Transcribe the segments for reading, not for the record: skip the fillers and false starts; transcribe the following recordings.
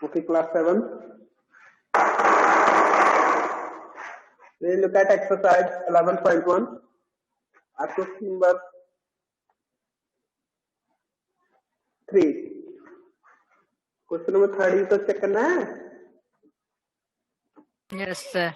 Okay, class 7. We look at exercise 11.1. Question number 3. Question number 3 तो check करना है. Yes, sir.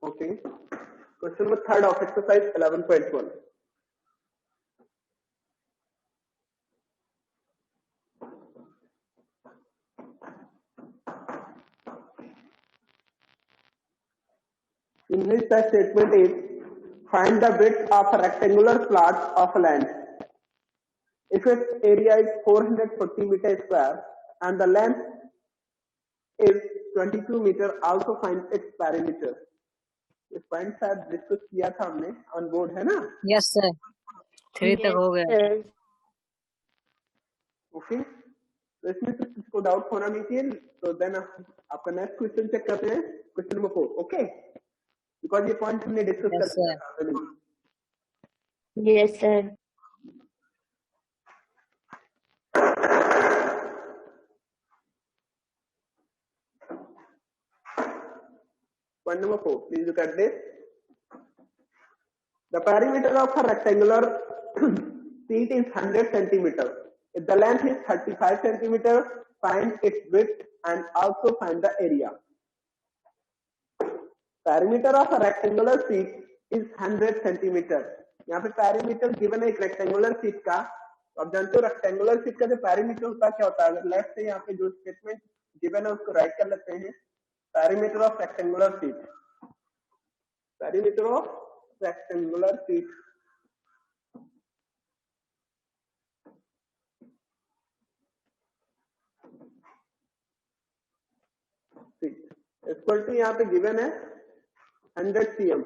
Okay. Question number 3 of exercise 11.1. In which the statement is find the width of a rectangular plot of land. If its area is 440 meter square and the length is 22 meter, also find its perimeter. ये point शायद discuss किया था हमने on board है ना. Yes, sir. 3 तक हो गया. ओके, तो इसमें तो किसको डाउट होना नहीं चाहिए. तो देन आपका नेक्स्ट क्वेश्चन चेक करते हैं. Question number 4. ओके, बिकॉज ये पॉइंट हमने डिस्कस Yes, कर sir. लिया था. Yes, sir. Point number 4. Please look at this. The perimeter of a rectangular sheet is 100 centimeter. If the length is 35 centimeter, find its width and also find the area. Perimeter of a rectangular sheet is 100 centimeter. यहाँ पे perimeter given है एक rectangular sheet का. तो आप जानते हो rectangular sheet का जो perimeter होता है क्या होता है. अगर left से यहाँ पे जो statement given है उसको write कर लेते हैं. Perimeter of rectangular sheet. Perimeter of rectangular sheet. Equal to यहाँ पे गिवन है 100 cm.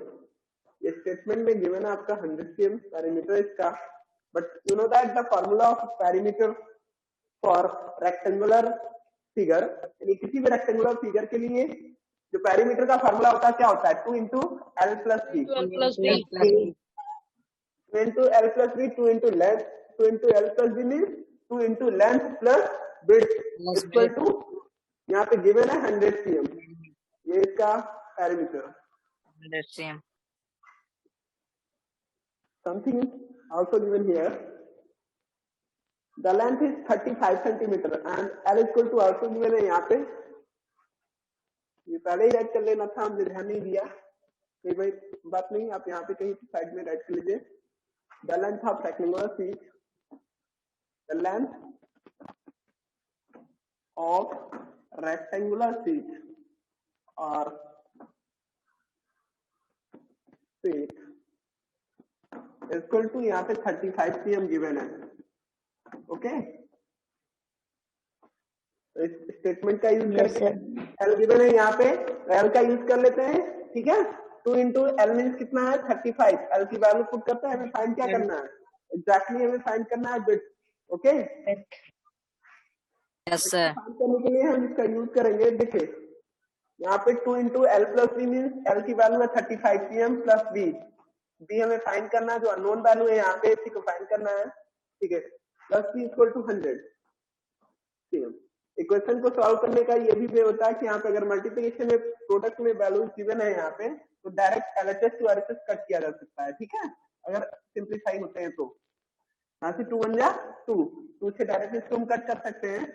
ये स्टेटमेंट में गिवन है आपका 100 cm पेरीमीटर इसका. But you know that the formula of perimeter for rectangular figure, यानी किसी भी रेक्टेंगुलर फिगर के लिए जो पेरीमीटर का फॉर्मूला होता है क्या होता है 2 into L plus B. 2 into L plus B, 2 into length, 2 into L plus B means 2 into length plus width equal to यहाँ पे गिवन है 100 cm. ये इसका perimeter. 100 cm. Something is also given here. The length is 35 centimeter and L equal to also given है यहाँ पे. ये पहले ही राइट कर लेना था, हमने ध्यान नहीं दिया. ये भाई बात नहीं, आप यहाँ पे कहीं साइड में राइट कर लीजिए. The length of rectangular sheet. The length of rectangular sheet or sheet equal to यहाँ पे 35 cm गिवन है. ओके, तो इस स्टेटमेंट का यूज करके एल गिवन है यहाँ पे, एल का यूज कर लेते हैं. ठीक है, 2 into एल मीन्स कितना है 35. एल की वैल्यू पुट करते हैं. हमें फाइंड क्या करना है एग्जैक्टली, हमें फाइंड करना है width. Okay, Yes, sir. Find करने के लिए हम इसका यूज करेंगे. देखिए यहाँ पे 2 into L plus B means L की वैल्यू है 35 cm प्लस बी. बी हमें फाइंड करना है, जो अननोन वैल्यू है यहाँ पे, इसी को फाइंड करना है. ठीक है, plus B equal to 100 cm. Equation को सॉल्व करने का ये भी वे होता है कि यहाँ पे अगर मल्टीप्लिकेशन में प्रोडक्ट में वैल्यू गिवन है यहाँ पे, तो direct LHS to RHS cut किया जा सकता है. ठीक है, अगर सिंप्लीफाई होते हैं तो यहाँ से 2 1 जा 2, 2 से डायरेक्ट इसको हम कट कर सकते हैं,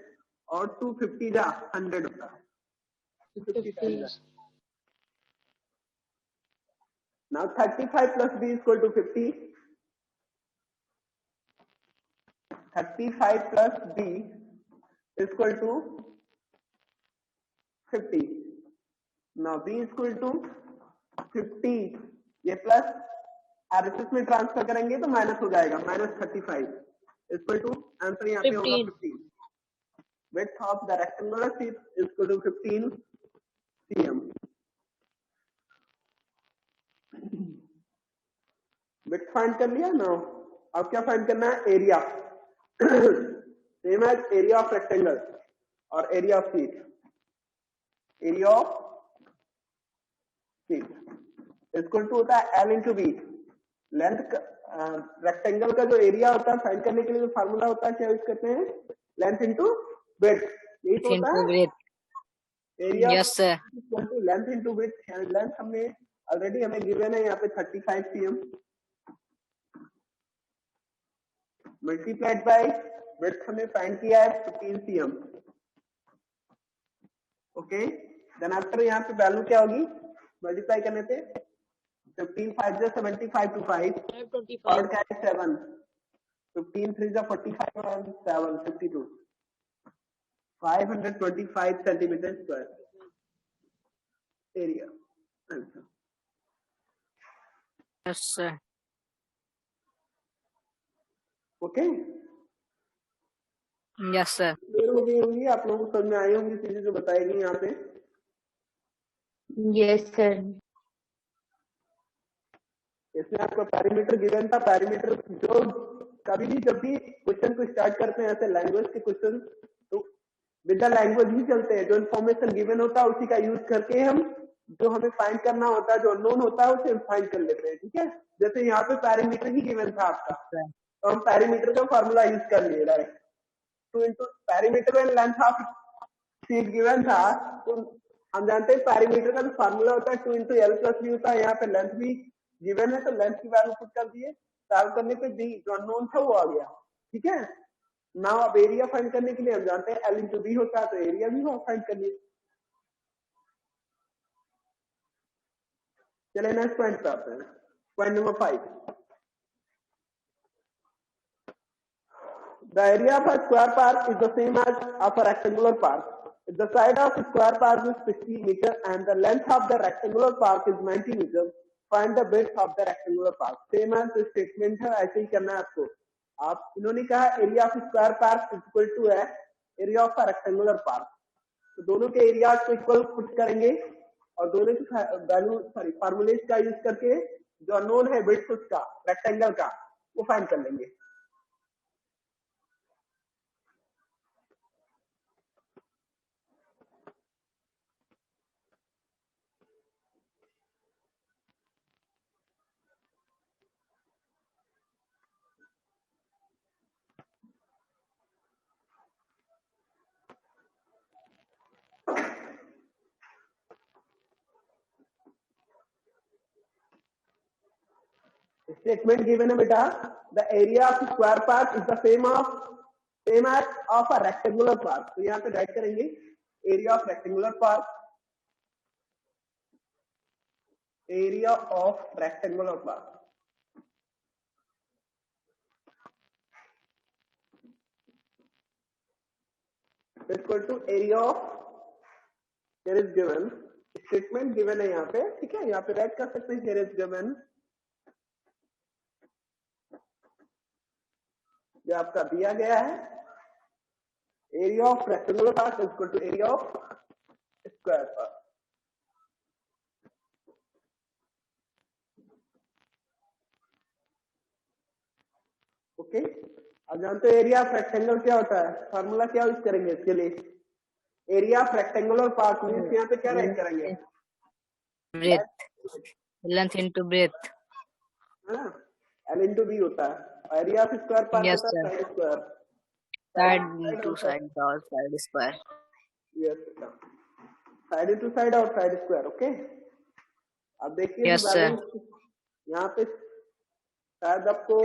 और 250 जा 100 होता है. 250. Now 35 plus B is equal to 50. 35 plus B is equal to 50. Now B is equal to 50. ये प्लस RHS में ट्रांसफर करेंगे तो माइनस हो जाएगा, माइनस 35 इक्वल टू आंसर यहाँ पे होगा 15. Width of the rectangular sheet is equal to 15 cm. Width find कर लिया ना। अब क्या फाइंड करना है, area. Same as area of rectangle और area of sheet. Area of sheet equal to होता है L into B. Length rectangle का जो एरिया होता है फाइंड करने के लिए जो फार्मूला होता है क्या यूज करते हैं, लेंथ इंटू विड्थ। यही तो होता into है breadth. Area Yes, sir. Equal to length into width. Length हमने ऑलरेडी हमें गिवन है यहाँ पे 35 cm मल्टीप्लाइड बाय विड्थ हमें फाइंड किया है 15 cm। ओके, देन आफ्टर यहाँ पे वैल्यू क्या होगी मल्टीप्लाई करने पे, 15 5 जो 75 टू 5 और क्या है 7, 15 3 जो 45 और 7 52, 525 centimetre square area answer. Yes, sir. Okay, Yes, sir. Clear हो गई होंगी आप लोगों को, समझ में आई होंगी चीजें जो बताई गई यहाँ पे। Yes, sir. इसमें आपका पैरामीटर गिवन था। पैरामीटर जो कभी भी जब भी क्वेश्चन को स्टार्ट करते हैं ऐसे लैंग्वेज के क्वेश्चन, तो विद द लैंग्वेज ही चलते हैं। जो इन्फॉर्मेशन गिवन होता है उसी का यूज करके हम जो हमें फाइंड करना होता है, जो अननोन होता है उसे हम फाइंड कर लेते हैं। ठीक है, जैसे यहाँ पे पैरामीटर ही गिवन था आपका, तो हम पैरामीटर का फॉर्मूला यूज कर लिए direct. Two into parameter and length of sheet given था, तो हम जानते हैं पैरामीटर का जो फार्मूला होता है 2 इंटू एल प्लस बी होता है। यहाँ पे लेंथ भी गिवन है तो लेंथ की वैल्यू पुट कर दिए, सॉल्व करने पे डी जो अननोन था वो आ गया। ठीक है, नाउ अब एरिया फाइंड करने के लिए हम जानते हैं एल इंटू बी होता है, तो एरिया भी हो फाइंड कर लिए। चले नेक्स्ट पॉइंट पे आते हैं, point number 5। The area of a square park is the same as of a rectangular park. If the side of a square park is 60 meter and the length of the rectangular park is 90 meters, find the width of the rectangular park. Same as statement है, ऐसे ही करना है आपको। आप इन्होंने कहा area of square park equal to है area of rectangular park, तो दोनों के एरिया को इक्वल पुट करेंगे और दोनों की वैल्यू फार्मूलेज का यूज करके जो अननोन है विड्थ उसका रेक्टेंगल का वो फाइंड कर लेंगे। स्टेटमेंट गिवन है बेटा, the area of square park is the same as of a rectangular park. तो यहाँ पे राइट करेंगे area of rectangular park, area of rectangular park equal to area of there is given. Statement given है यहाँ पे, ठीक है, यहाँ पे राइट कर सकते हैं देयर इज गिवन, जो आपका दिया गया है area of rectangular park equal to area of square park. Okay, अब जानते हो एरिया ऑफ रेक्टेंगल क्या होता है, फार्मूला क्या यूज करेंगे इसके लिए। Area of rectangular park means यहाँ पे क्या राइट करेंगे, Breadth. Length into breadth. है ना, एल इंटू बी होता है। Area of square park Yes, होता है sir. Side square, Side into side or side square. Yes side into side और साइड स्क्वायर। ओके, अब देखिए Yes, sir. यहाँ पे शायद आपको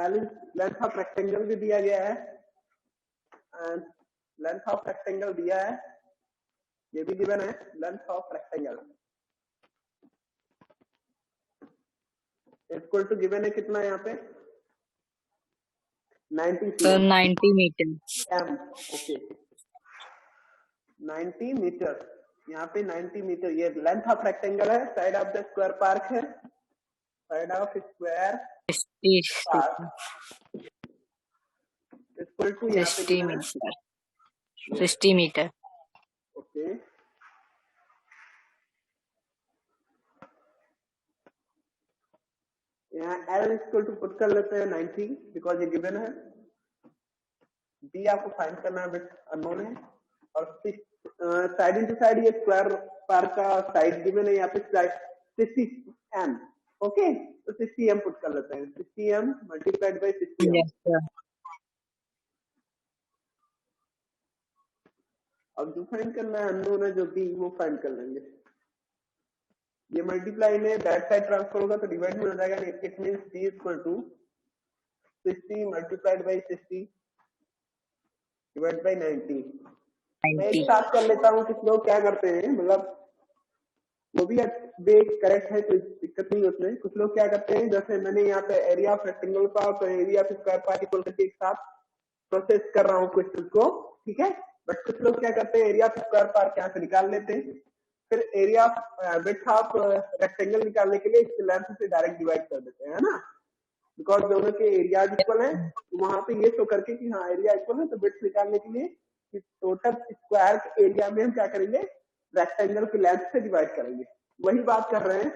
एल लेंथ ऑफ रेक्टेंगल भी दिया गया है एंड लेंथ ऑफ रेक्टेंगल दिया है, ये भी गिवन है length of rectangle equal to given है कितना यहाँ पे 90 So cm 90 meters. m। Okay 90 metre, यहाँ पे 90 मीटर ये लेंथ ऑफ रेक्टेंगल है, side of the square park है, side of square 60 park equal to यहाँ पे 60 meter. 60 meter. ओके यहाँ L इक्वल टू पुट कर लेते हैं 90 बिकॉज ये गिवन है। B आपको फाइंड करना है बट अननोन है, और साइड इंटू साइड ये स्क्वायर पार का साइड गिवन है यहाँ पे 60m। ओके, तो 60m पुट कर लेते हैं, 60m multiplied by 60m। Yes, sir. अब जो फाइंड करना है अननोन है जो B, वो फाइंड कर लेंगे। ये मल्टीप्लाई में बैक साइड ट्रांसफर होगा तो डिवाइड में हो जाएगा, it means B equal to 60 multiplied by 60 divide by 90। मैं एक 90. साथ कर लेता हूँ। कुछ लोग क्या करते हैं, मतलब वो भी करेक्ट है, कोई दिक्कत नहीं उसमें। कुछ लोग क्या करते हैं, जैसे मैंने यहाँ पे एरिया ऑफ रेक्टेंगल पार्ट और area of square part equal करके एक साथ प्रोसेस कर रहा हूँ क्वेश्चन को, ठीक है। बट कुछ लोग क्या करते हैं, एरिया ऑफ स्क्वायर पार्ट यहाँ से निकाल लेते हैं, फिर area of width of rectangle निकालने के लिए इसके लेंथ से डायरेक्ट डिवाइड कर देते हैं, है ना। बिकॉज दोनों के एरिया इक्वल है, तो वहां पे ये शो करके कि हाँ एरिया इक्वल है, तो विड्थ निकालने के लिए टोटल स्क्वायर के एरिया में हम क्या करेंगे, रेक्टेंगल की लेंथ से डिवाइड करेंगे। वही बात कर रहे हैं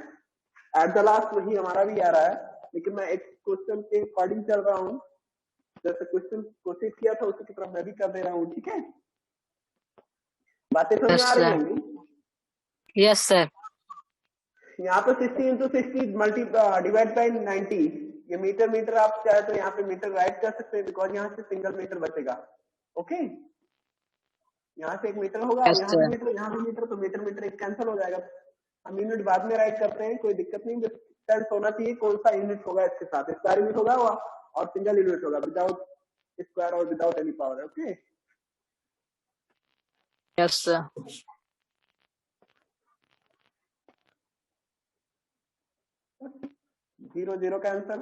एट द लास्ट, वही हमारा भी आ रहा है, लेकिन मैं एक क्वेश्चन के अकॉर्डिंग चल रहा हूँ। जैसे क्वेश्चन कोशिश किया था उसी की तरफ मैं भी कर दे रहा हूँ, ठीक है। बातें समझ में Yes, आ रही sir. होंगी। Yes, sir. यहाँ पे 60 इंटू 60 मल्टी डिवाइड बाई 90, ये मीटर आप चाहे तो यहाँ पे मीटर राइट कर सकते हैं, बिकॉज यहाँ से सिंगल मीटर बचेगा। ओके, यहाँ से एक मीटर होगा, Yes, यहाँ भी sir. मीटर, यहाँ भी मीटर, तो मीटर एक कैंसिल हो जाएगा। हम यूनिट बाद में राइट करते हैं, कोई दिक्कत नहीं, बस सेंस होना चाहिए कौन सा यूनिट होगा इसके साथ। स्क्वायर यूनिट होगा और सिंगल यूनिट होगा, विदाउट स्क्वायर और without any power. Okay, Yes, sir. Zero zero का आंसर।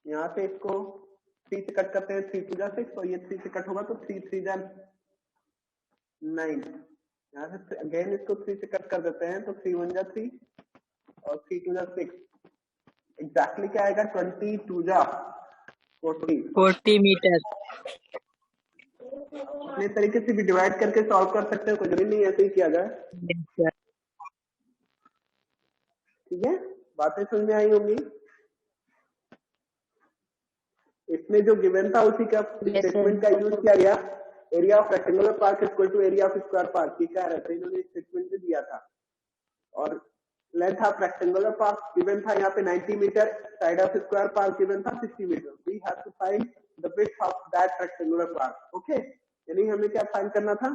यहाँ से इसको 3 से कट करते हैं, 3 2 जा 6, और ये 3 से कट होगा तो 3 3 जा 9। यहाँ से अगेन इसको 3 से कट कर देते हैं तो 3 1 जा 3 और 3 2 जा 6। एग्जैक्टली क्या आएगा, 20 2 जा 40। 40 meters. अपने तरीके से भी डिवाइड करके सॉल्व कर सकते हैं, कोई जरूरी नहीं ऐसे ही किया जाए, Yes, sir. ठीक है। बातें समझ में आई होंगी। इसमें जो गिवन था उसी का स्टेटमेंट का यूज किया गया, area of rectangular park equal to area of square park. ये क्या रहता है, इन्होंने स्टेटमेंट में दिया था। और length of rectangular park given था यहाँ पे 90 metre, side of square park given था 60 metre. We have to find the width of that rectangular park. Okay, यानी हमें क्या फाइंड करना था,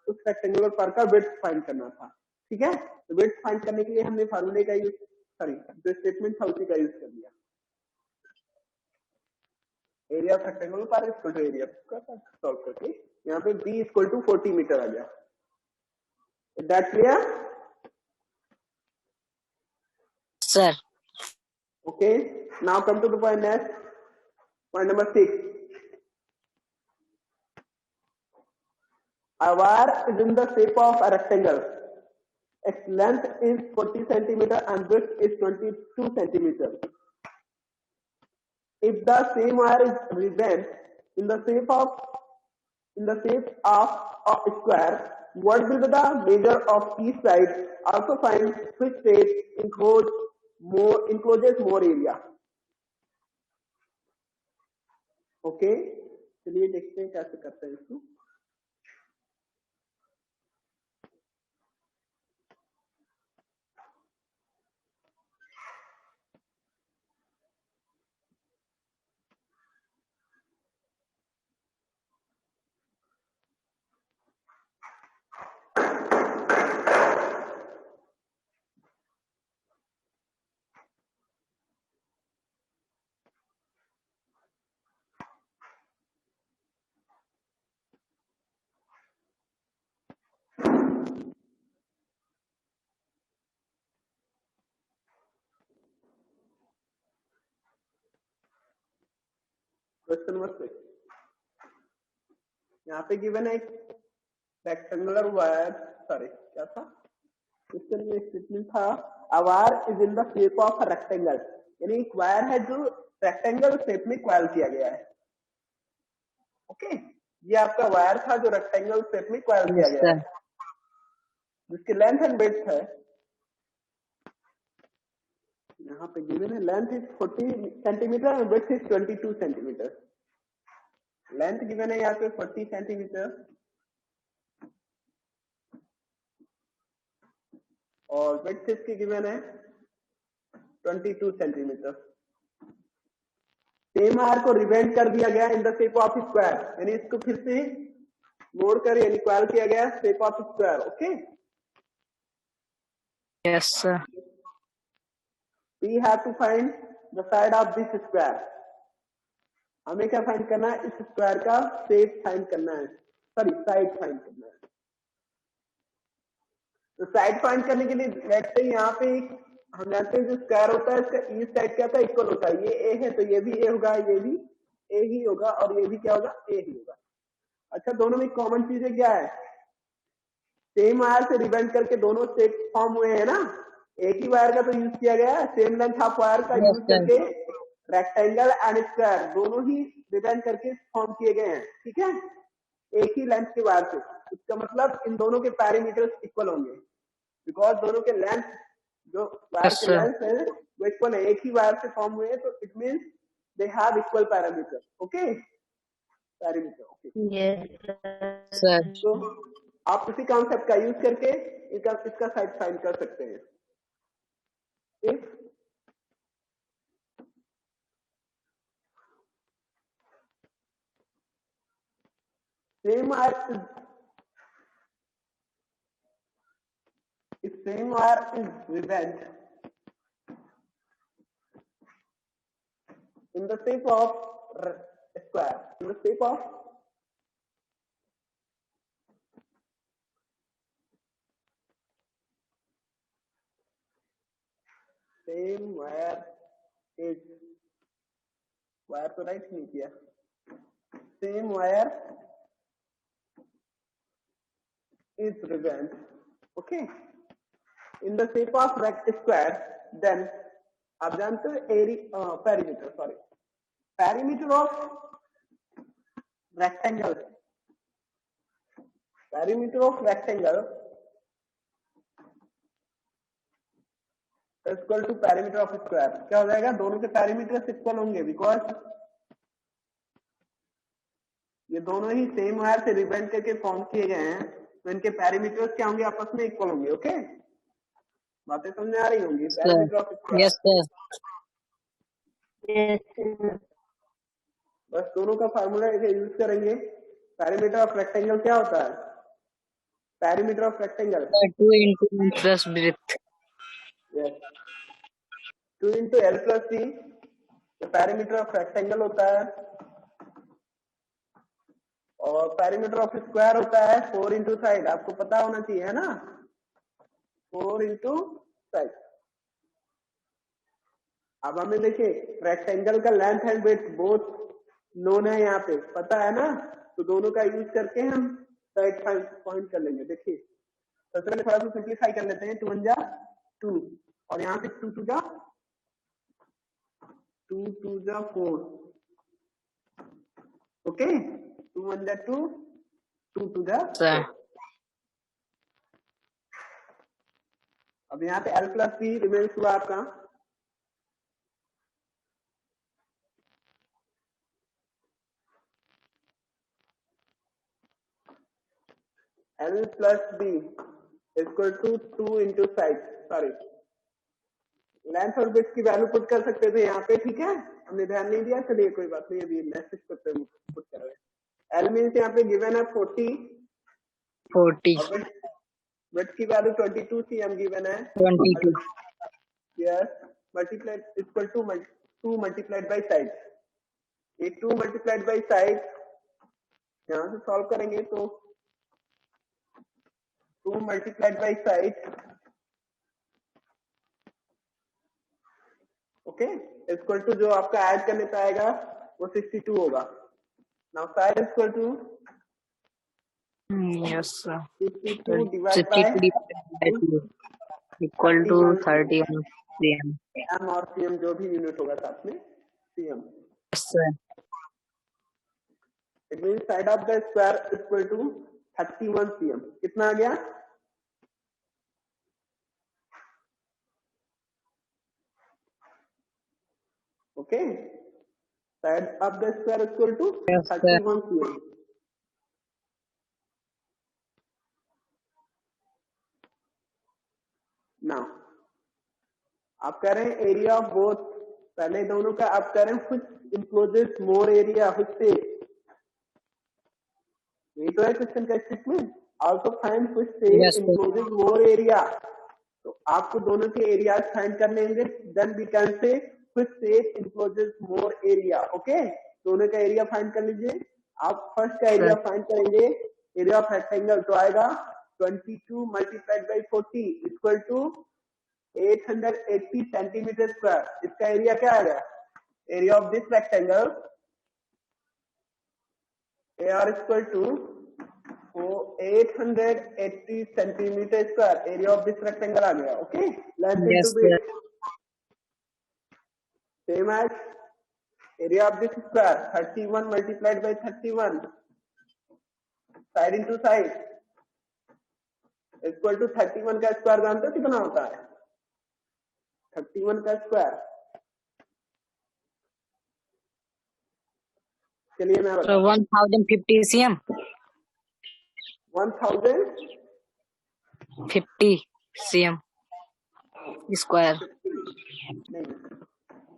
उस रेक्टेंगुलर पार्क का विड्थ फाइंड करना था, ठीक है। तो विड्थ फाइंड करने के लिए हमने फार्मूले का यूज, सॉरी जो स्टेटमेंट था उसी का यूज कर लिया। Area of rectangular park equal to area of square park solve करके यहाँ पे b इक्वल टू 40 मीटर आ गया। That clear? Sir. Okay, now come to the point next. Point number 6. A wire is in the shape of a rectangle. Its length is 40 centimeter and width is 22 centimeter. If the same wire is rebent in the shape of a square, what will be the measure of each side? Also find which side encloses more area. Okay, चलिए देखते हैं कैसे करते हैं इसको। Question number 6, यहाँ पे given है रेक्टेंगुलर वायर, सॉरी क्या था क्वेश्चन में, स्टेटमेंट था a wire is in the shape of a rectangle, यानी एक वायर है जो रेक्टेंगल शेप में कॉइल किया गया है। ओके, ये आपका वायर था जो रेक्टेंगल शेप में कॉइल किया Yes, गया sir. है, जिसकी लेंथ एंड विड्थ है यहाँ पे गिवन है लेंथ इज 40 सेंटीमीटर और width is 22 centimetre. Length given है यहाँ पे 40 सेंटीमीटर और विड्थ इसकी गिवन है 22 सेंटीमीटर। सेम आर को रिवेंट कर दिया गया in the shape of square, यानी इसको फिर से मोड़ कर यानी इक्वल किया गया shape of square. Okay, Yes, sir. we have to find the side of this square। हमें क्या फाइंड करना है, इस स्क्वायर का शेप फाइंड करना है, सॉरी साइड फाइंड करना है। तो साइड फाइंड करने के लिए लेट्स से यहाँ पे हम जानते हैं जो स्क्वायर होता है इसका ईस्ट साइड क्या होता है, इक्वल होता है। ये ए है तो ये भी ए होगा, ये भी ए ही होगा और ये भी क्या होगा, ए ही होगा। अच्छा, दोनों में कॉमन चीजें क्या है, सेम वायर से रिबेंड करके दोनों शेप फॉर्म हुए हैं ना, एक ही वायर का तो यूज किया गया है, सेम लेंथ ऑफ वायर का यूज करके रेक्टेंगल एंड स्क्वायर दोनों ही रिबेंड करके फॉर्म किए गए हैं। ठीक है, एक ही लेंथ के वायर से, इसका मतलब इन दोनों के पैरामीटर्स इक्वल होंगे, बिकॉज दोनों के लेंथ जो वायर के लेंथ है वो इक्वल है, एक ही वायर से फॉर्म हुए हैं, तो it means they have equal parameter. Okay, parameter. Okay Sir. तो आप उसी कॉन्सेप्ट का यूज करके इसका साइड फाइंड कर सकते हैं। If same wire is ribboned in the shape of square, in the shape of same wire is wire तो राइट नहीं किया, same wire is ribboned, okay, in the shape of square, then आप जानते हो perimeter, sorry, perimeter of rectangle, perimeter of rectangle is equal to perimeter of square। क्या हो जाएगा, दोनों के पैरामीटर इक्वल होंगे, बिकॉज ये दोनों ही सेम वायर से रिबेंड करके फॉर्म किए गए हैं, तो इनके पैरामीटर्स क्या होंगे, आपस में इक्वल होंगे। ओके, बातें समझ आ रही होंगी। Parameter of square, Yes, sir. Yes, sir. बस दोनों का फार्मूला यूज करेंगे। पैरामीटर ऑफ रेक्टेंगल क्या होता है, parameter of rectangle 2 into plus width. Yes 2 into L plus C, parameter of rectangle होता है, और पैरामीटर ऑफ स्क्वायर होता है 4 into साइड, आपको पता होना चाहिए है ना, 4 into साइड। अब हमें देखिए रेक्टेंगल का length and width both known है, यहाँ पे पता है ना, तो दोनों का यूज करके हम साइड पॉइंट कर लेंगे। देखिए सबसे पहले थोड़ा सा सिंप्लीफाई कर लेते हैं, 2 1 जा 2 और यहाँ से 2 2 जा 4, ओके, 2 1 जा 2 2 2 जा 4। अब यहाँ पे L plus B रिमेन्स हुआ आपका, L plus B equal to 2 into side, sorry length और विड्थ की वैल्यू पुट कर सकते थे यहाँ पे। ठीक है, हमने ध्यान नहीं दिया, चलिए कोई बात नहीं, अभी मैसेज करते हैं पुट कर रहे हैं। L मीन्स यहाँ पे गिवन है 40 विड्थ की वैल्यू 22 cm गिवन है, 22. Yes, multiplied equal to 2 multiplied by side, ये 2 मल्टीप्लाइड बाई साइड यहाँ से सॉल्व करेंगे तो 2 multiplied by side, okay, equal to जो आपका ऐड करने पे आएगा वो 62 होगा। Now side equal to Yes, sir. 52 divide by 2 equal to 31 cm. m और cm जो भी यूनिट होगा साथ में cm। Yes, sir. It means side of the square equal to 31 cm। कितना आ गया, Okay, side of the square is equal to Yes, sir. 31 cm. Now आप कह रहे हैं एरिया ऑफ बोथ, पहले दोनों का आप कह रहे हैं which encloses more area, which से यही तो है क्वेश्चन का स्टेटमेंट. आल्सो फाइंड which से Yes, sir. encloses more area. तो आपको दोनों के एरियाज फाइंड करने होंगे. Then we can say which से encloses more area. ओके, दोनों का एरिया फाइंड कर लीजिए. आप फर्स्ट का एरिया फाइंड करेंगे. एरिया ऑफ रेक्टेंगल तो आएगा 22 multiplied by 40 equal to 880 centimetre square. इसका एरिया क्या आएगा? Area of this rectangle AR equal to 880 centimetre square. Area of this rectangle आ गया. Okay, length Yes, into width same as area of this square 31 multiplied by 31 side into side equal to 31 का square जानते हो कितना होता है? 31 का square. चलिए मैं So 1050 cm. 50 cm square. नहीं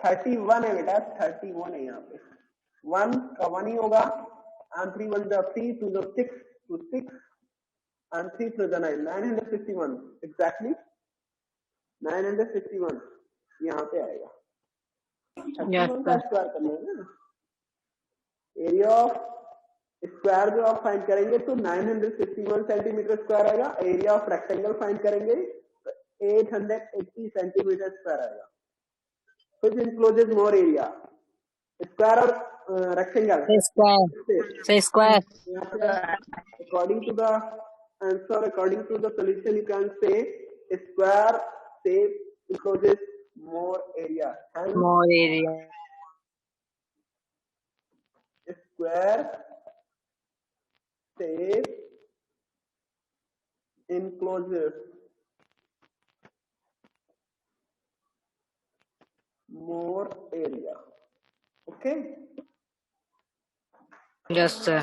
31 है बेटा, 31 है यहाँ पे. 1 का 1 ही होगा. and 3 1 the 3 2 the 6 to 6 and 3 to the 9 951 exactly 951 यहाँ पे आएगा. 31 का स्क्वायर करना है ना. एरिया ऑफ स्क्वायर जो आप फाइंड करेंगे तो 951 सेंटीमीटर स्क्वायर आएगा. एरिया ऑफ रेक्टेंगल फाइंड करेंगे तो 880 सेंटीमीटर स्क्वायर आएगा. which encloses more area, square और rectangle. Say square. According to the answer, according to the solution, you can say square shape encloses more area. And More area. square shape encloses more area. Okay. Yes, sir.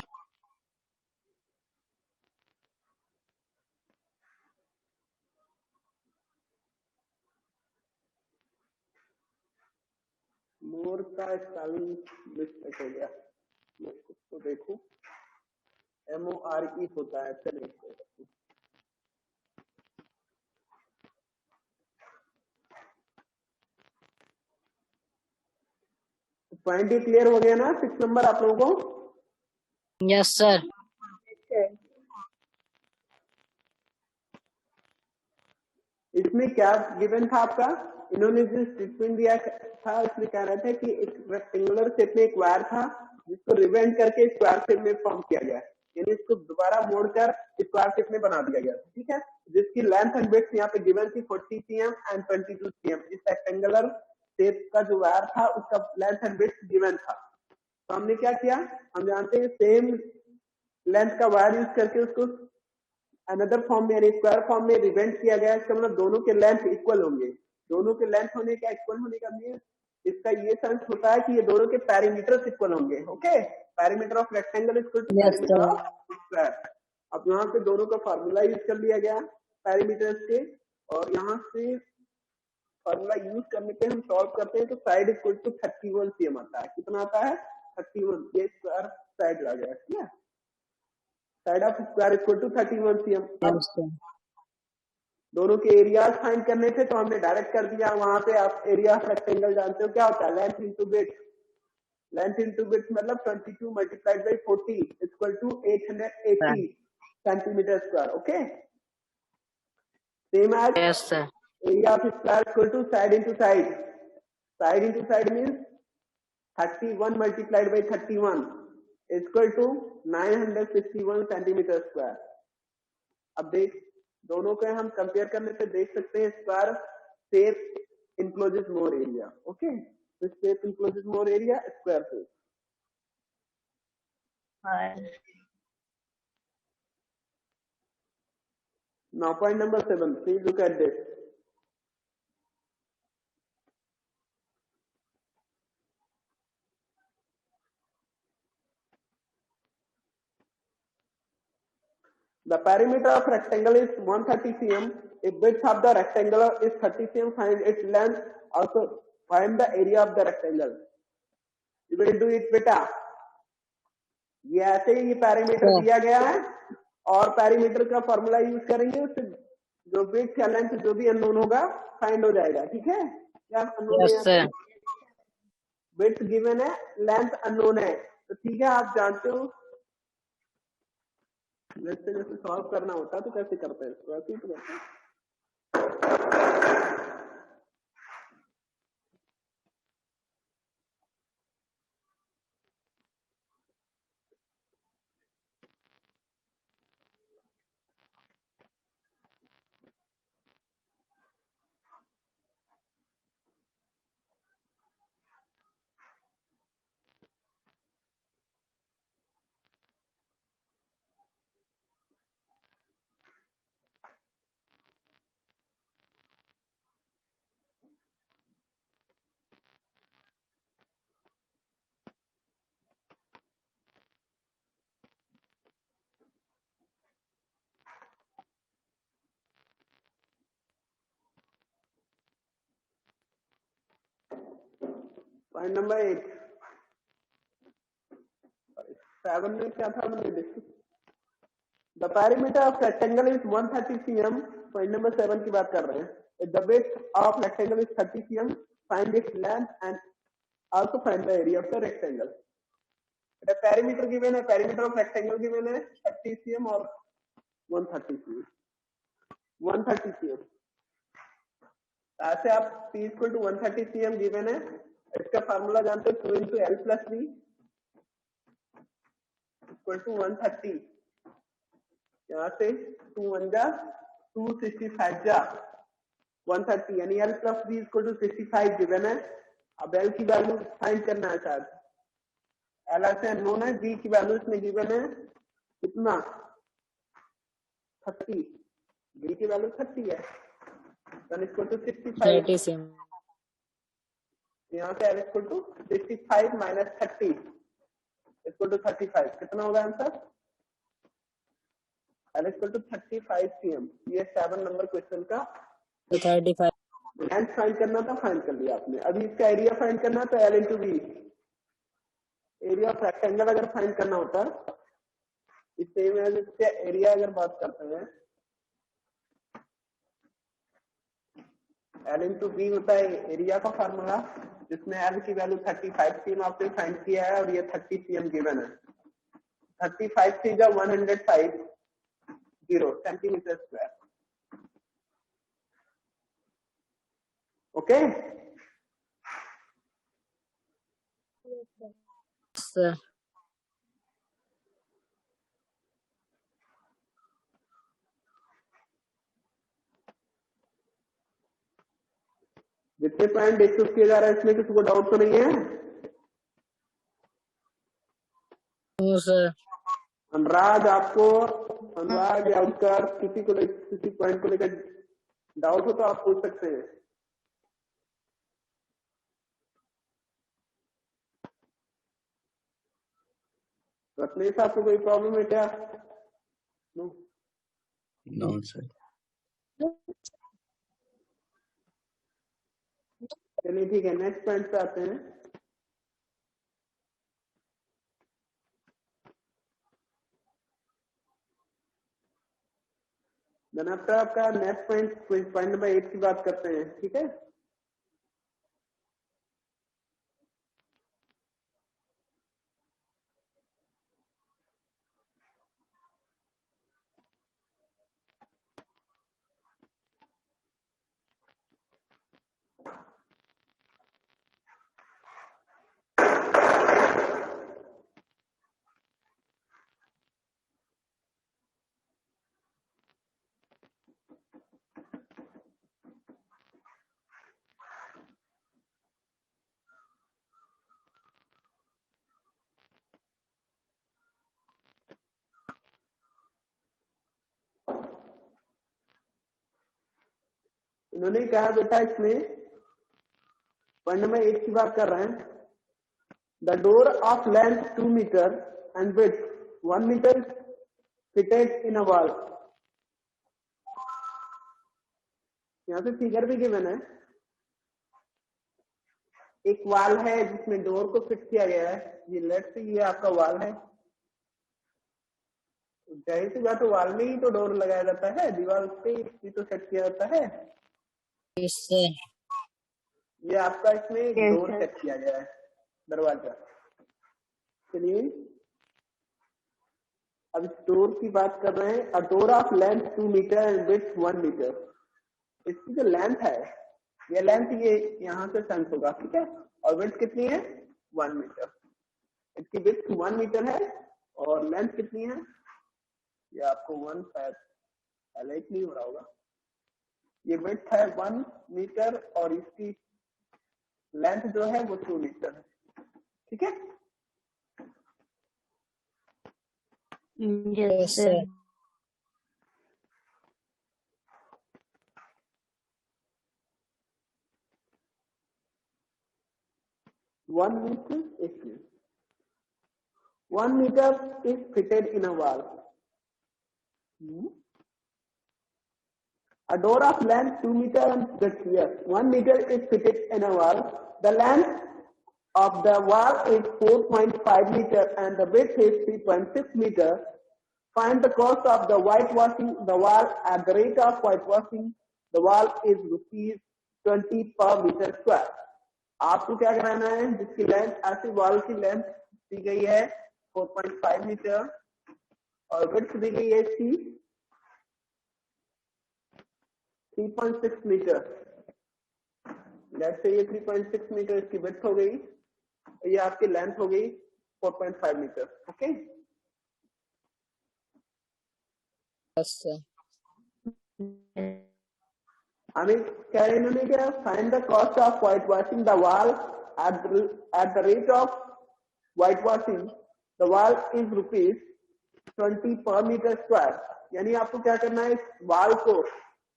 मोर का spelling mistake हो गया. मैं कुछ तो देखूं. MORE होता है. चलिए पॉइंट ही क्लियर हो गया ना 6 नंबर आप लोगों को? Yes, sir. इसमें क्या गिवन था आपका? इन्होंने जो स्टेटमेंट दिया था इसमें कह रहे थे कि एक रेक्टेंगुलर शेप में एक वायर था जिसको रिवेंड करके स्क्वायर शेप में फॉर्म किया गया. यानी इसको दोबारा मोड़कर स्क्वायर शेप में बना दिया गया. ठीक है, जिसकी लेंथ एंड विड्थ यहाँ पे गिवन थी 40 cm एंड 22 cm. इस रेक्टेंगुलर शेप का जो वायर था उसका लेंथ एंड विड्थ गिवन था. तो हमने क्या किया? हम जानते हैं सेम लेंथ का वायर यूज करके उसको अनदर फॉर्म में यानी स्क्वायर फॉर्म में रिवेंड किया गया. इसका मतलब दोनों के लेंथ इक्वल होंगे. दोनों के लेंथ होने का इक्वल होने का मीन इसका ये सेंस होता है कि ये दोनों के पैरामीटर्स इक्वल होंगे. Okay, parameter of rectangle equal to parameter of square. अब यहाँ पे दोनों का फार्मूला यूज कर लिया गया पैरामीटर्स के, और यहाँ से फार्मूला यूज करने पे हम सॉल्व करते हैं तो साइड इक्वल टू 31 cm आता है. कितना आता है? 31. ये स्क्वायर साइड आ गया. ठीक है, side of square equal to 31 cm. Yes, sir. दोनों के एरियाज फाइंड करने थे तो हमने डायरेक्ट कर दिया. वहां पे आप एरिया ऑफ रेक्टेंगल जानते हो क्या होता है? Length into width. Length into width मतलब 22 multiplied by 40 equal to 880 centimetre square. Okay, same as Yes, sir. Area of square equal to side into side. Side into side means 31 multiplied by 31 equal to 961 centimetre square. अब देख दोनों के हम compare करने पे देख सकते हैं square shape encloses more area. Okay, this shape encloses more area, square shape. Now point number 7, please look at this. The perimeter of rectangle is 130 cm. If width of the rectangle is 30 cm, find its length. Also find the area of the rectangle. You will do it, बेटा. ये ऐसे ही parameter दिया गया है और parameter का formula use करेंगे, उससे जो विड्थ या लेंथ जो भी अननोन होगा फाइंड हो जाएगा. ठीक है? क्या अननोन Yes, है? sir. विड्थ गिवन है, लेंथ अननोन है, तो ठीक है, आप जानते हो जैसे जैसे सॉल्व करना होता है तो कैसे करते हैं इसको, ऐसे ही तो करते हैं. Point number 8. 7 में क्या था हमने discuss. The parameter of rectangle is 130 cm. Point number 7 की बात कर रहे हैं. The width of rectangle is 30 cm. Find its length and also find the area of the rectangle. The parameter given है, पैरामीटर ऑफ रेक्टेंगल गिवन है 30 cm और 130 cm. 130 cm. ऐसे आप P equal to 130 cm given है. इसका formula जानते हो, 2 into L plus B equal to 130. यहाँ से 2 1 जा 265 जा 130, यानी L plus B equal to 65 given है. अब एल की वैल्यू फाइंड करना है. शायद एल ऐसे नोन है, बी की वैल्यू इसमें गिवन है कितना 30. बी की वैल्यू 30 है, then इक्वल टू 65. 30 cm. यहाँ से L equal to 65 minus 30 equal to 35. कितना होगा answer? L equal to 35 cm. ये 7 नंबर क्वेश्चन का 35. लेंथ फाइंड करना था, फाइंड कर लिया आपने. अभी इसका एरिया फाइंड करना तो L into B. Area of rectangle अगर फाइंड करना होता है, इससे में इसके एरिया अगर बात करते हैं, एल इंटू बी होता है एरिया का फार्मूला, जिसमें एल की वैल्यू 35 cm आपने फाइंड किया है और ये 30 cm गिवन है. 35 से 105 सेंटीमीटर स्क्वायर. ओके. Sir. जितने पॉइंट डिस्कस किए जा रहे हैं इसमें किसी को डाउट तो नहीं है? No, sir. अनुराग, आपको अनुराग या उत्कर किसी को किसी पॉइंट को लेकर डाउट हो तो आप पूछ सकते हैं. रत्नेश, आपको कोई प्रॉब्लम है क्या? नो. No, sir. चलिए ठीक है, नेक्स्ट पॉइंट पे आते हैं. देन आफ्टर आपका नेक्स्ट पॉइंट नंबर 8 की बात करते हैं. ठीक है. इन्होंने कहा बेटा, इसमें पॉइंट नंबर 8 की बात कर रहे हैं. The door of length 2 metre and width 1 metre fitted in a wall. यहाँ पे फिगर भी गिवन है, एक वाल है जिसमें डोर को फिट किया गया है, ये लेफ्ट से ये आपका वाल है, जाहिर सी बात है वाल में ही तो डोर लगाया जाता है, दीवार पे ही तो सेट किया जाता है। Yes, sir. ये आपका इसमें Yes, डोर sir. सेट किया गया है, दरवाजा। चलिए अब इस डोर की बात कर रहे हैं। A door of length 2 metre and width 1 metre. इसकी जो लेंथ है, ये लेंथ ये यहाँ से सेंस होगा, ठीक है, और विड्थ कितनी है 1 मीटर। इसकी विड्थ 1 मीटर है और लेंथ कितनी है, ये आपको 1 शायद पहले ही हो रहा होगा, ये विड्थ है 1 मीटर और इसकी लेंथ जो है वो 2 मीटर है, ठीक है। Yes, Yes, sir. sir. One meter is 1 meter is fitted in a wall. A door of length 2 meter and width here. 1 meter is fitted in a wall. The length of the wall is 4.5 meter and the width is 3.6 meter. Find the cost of the whitewashing the wall. At the rate of whitewashing the wall is ₹20 per meter square. आपको क्या कराना है, जिसकी length, ऐसी wall की length दी गई है 4.5 metre और विड्थ दी गई है इसकी 3.6 मीटर। जैसे ये 3.6 मीटर इसकी विड्थ हो गई, ये आपकी लेंथ हो गई 4.5 मीटर। Okay, Yes, sir. हमें क्या इन्होंने क्या, find the cost of white washing the wall at the rate of white washing the wall is ₹20 पर मीटर स्क्वायर। यानी आपको क्या करना है, इस वॉल को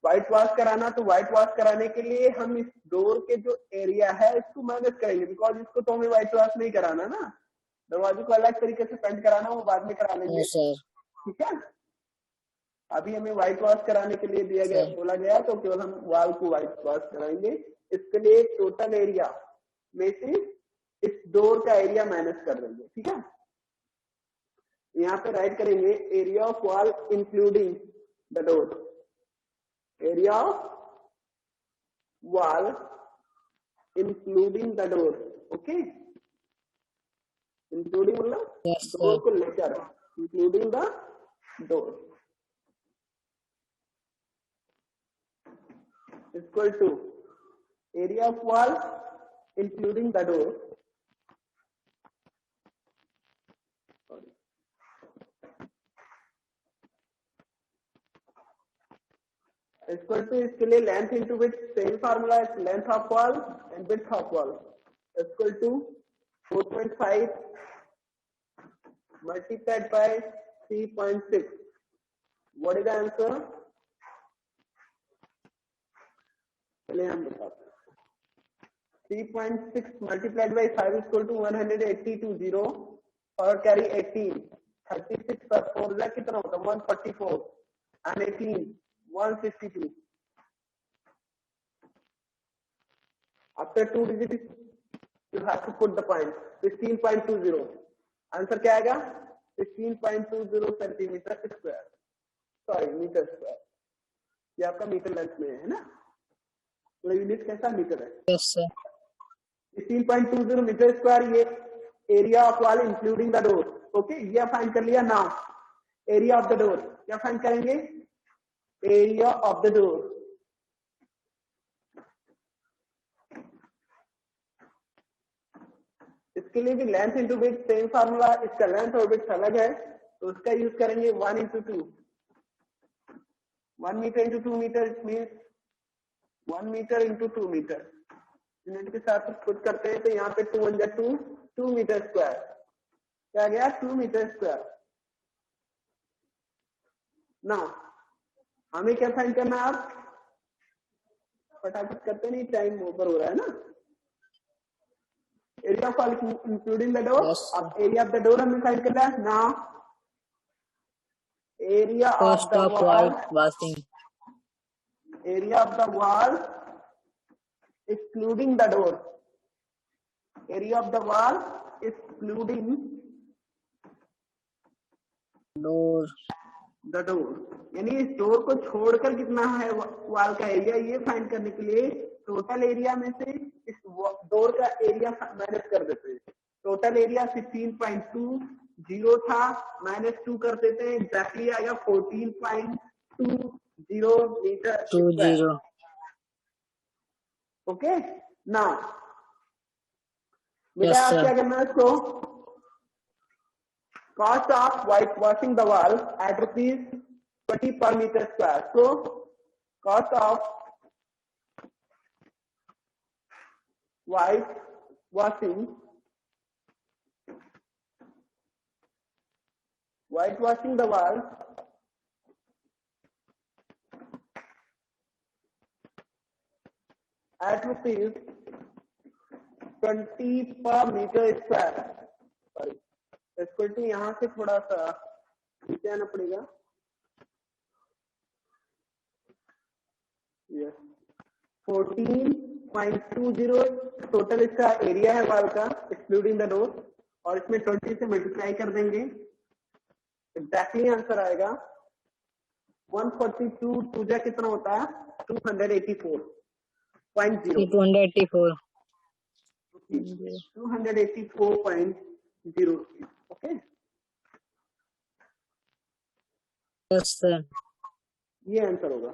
व्हाइट वॉश कराना, तो व्हाइट वॉश कराने के लिए हम इस डोर के जो एरिया है इसको माइनस करेंगे, बिकॉज इसको तो हमें व्हाइट वॉश नहीं कराना ना, दरवाजे को अलग तरीके से पेंट कराना, वो बाद में करा लेंगे, Yes, sir. ठीक है। अभी हमें व्हाइट वॉश कराने के लिए दिया गया, बोला गया, तो केवल हम वॉल को व्हाइट वॉश कराएंगे। इसके लिए टोटल एरिया में से इस डोर का एरिया माइनस कर देंगे, ठीक है। यहाँ पे राइट करेंगे area of wall including the door, area of wall including the door. Okay, including मतलब Yes, डोर sir. को लेकर, including the door equal to area of wall including the door equal to, इसके लिए length into width, same formula है, length of wall and width of wall equal to 4.5 multiplied by 3.6. What is the answer? चलिए हम बताते हैं। 3.6 multiplied by 5 is equal to 180 0 और carry 18, 36 पर 4 जा कितना होता है 144 and 18 162। After 2 digits you have to put the point 16.20। Answer क्या आएगा 16.20 centimetre square, sorry metre square. ये आपका मीटर लेंथ में है ना, यूनिट कैसा मीटर है। Yes, sir. 16.20 मीटर स्क्वायर, ये area of wall including the door. Okay, ये फाइंड कर लिया। Now area of the door क्या फाइंड करेंगे, एरिया ऑफ द डोर इसके लिए भी length into width same formula, इसका लेंथ और विड्थ अलग है तो उसका यूज करेंगे 1 into 2, 1 metre into 2 metre, it means 1 metre into 2 metre. Unit के साथ पुट करते हैं तो यहाँ पे 2 1 2 2 मीटर स्क्वायर, क्या गया 2 मीटर स्क्वायर। ना हमें क्या फाइंड करना है, आप फटाफट करते नहीं, टाइम ओवर हो रहा है ना। Area of wall including the door, Yes, sir. अब एरिया ऑफ द डोर हमें फाइंड करना है। ना area of Cost the of wall, whitewashing. area of the wall excluding the door, area of the wall excluding Door. The door, यानी इस door को छोड़कर कितना है वॉल का एरिया, ये फाइंड करने के लिए टोटल एरिया में से इस डोर का एरिया माइनस कर देते हैं। टोटल एरिया 16.20 था, -2 कर देते हैं, एग्जैक्टली आएगा 14.20 मीटर। 20. ओके, नाउ Yes, बेटा आप sir. क्या करना है इसको, cost of whitewashing the wall at rupees 20 per meter square. So cost of whitewashing the wall at rupees 20 per meter square. Sorry. Equal to यहाँ से थोड़ा सा नीचे आना पड़ेगा। यस, 14.20 टोटल इसका एरिया है वॉल का एक्सक्लूडिंग द डोर, और इसमें 20 से मल्टीप्लाई कर देंगे, एग्जैक्टली आंसर आएगा 142 टू कितना होता है 284.0 284. 284.0। Okay, Yes, sir. ये आंसर होगा।